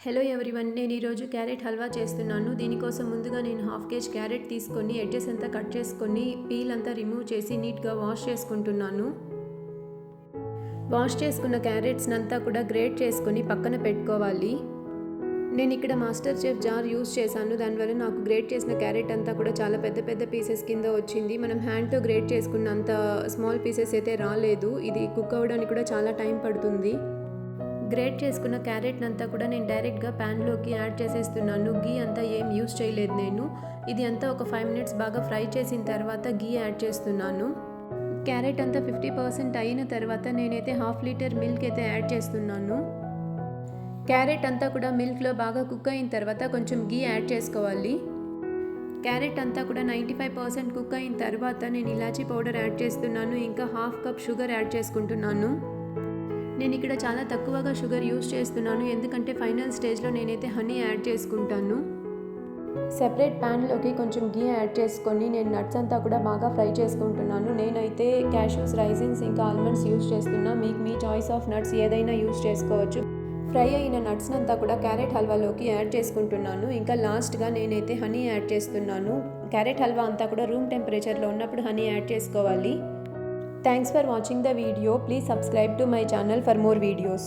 Hello everyone, నేను ఈరోజు carrot halwa చేస్తున్నాను. దీనికోసం ముందుగా నేను హాఫ్ కేజీ క్యారెట్ తీసుకొని ఎడ్జెస్ అంతా కట్ చేసుకొని పీల్ అంతా రిమూవ్ చేసి నీట్గా వాష్ చేసుకుంటున్నాను. వాష్ చేసుకున్న క్యారెట్స్ అంతా కూడా గ్రేట్ చేసుకొని పక్కన పెట్టుకోవాలి. నేను ఇక్కడ మాస్టర్ చెఫ్ జార్ యూస్ చేశాను. దానివల్ల నాకు గ్రేట్ చేసిన క్యారెట్ అంతా కూడా చాలా పెద్ద పెద్ద పీసెస్ కింద వచ్చింది. మనం హ్యాండ్తో గ్రేట్ చేసుకున్నంత స్మాల్ పీసెస్ అయితే రాలేదు. ఇది కుక్ అవ్వడానికి కూడా చాలా టైం పడుతుంది. గ్రేట్ చేసుకున్న క్యారెట్ అంతా కూడా నేను డైరెక్ట్గా ప్యాన్లోకి యాడ్ చేసేస్తున్నాను. గీ అంతా ఏం యూస్ చేయలేదు నేను. ఇది అంతా ఒక 5 మినిట్స్ బాగా ఫ్రై చేసిన తర్వాత గీ యాడ్ చేస్తున్నాను. క్యారెట్ అంతా 50% అయిన తర్వాత నేనైతే 1/2 లీటర్ మిల్క్ అయితే యాడ్ చేస్తున్నాను. క్యారెట్ అంతా కూడా మిల్క్లో బాగా కుక్ అయిన తర్వాత కొంచెం గీ యాడ్ చేసుకోవాలి. క్యారెట్ అంతా కూడా 95% కుక్ అయిన తర్వాత నేను ఇలాచీ పౌడర్ యాడ్ చేస్తున్నాను. ఇంకా 1/2 కప్ షుగర్ యాడ్ చేసుకుంటున్నాను. నేను ఇక్కడ చాలా తక్కువగా షుగర్ యూస్ చేస్తున్నాను, ఎందుకంటే ఫైనల్ స్టేజ్లో నేనైతే హనీ యాడ్ చేసుకుంటాను. సెపరేట్ ప్యాన్లోకి కొంచెం గీ యాడ్ చేసుకొని నేను నట్స్ అంతా కూడా బాగా ఫ్రై చేసుకుంటున్నాను. నేనైతే క్యాష్యూస్, రైజిన్స్ ఇంకా ఆల్మండ్స్ యూస్ చేస్తున్నా. మీకు మీ చాయిస్ ఆఫ్ నట్స్ ఏదైనా యూస్ చేసుకోవచ్చు. ఫ్రై అయిన నట్స్ అంతా కూడా క్యారెట్ హల్వాలోకి యాడ్ చేసుకుంటున్నాను. ఇంకా లాస్ట్గా నేనైతే హనీ యాడ్ చేస్తున్నాను. క్యారెట్ హల్వా అంతా కూడా రూమ్ టెంపరేచర్లో ఉన్నప్పుడు హనీ యాడ్ చేసుకోవాలి. Thanks for watching the video. Please subscribe to my channel for more videos.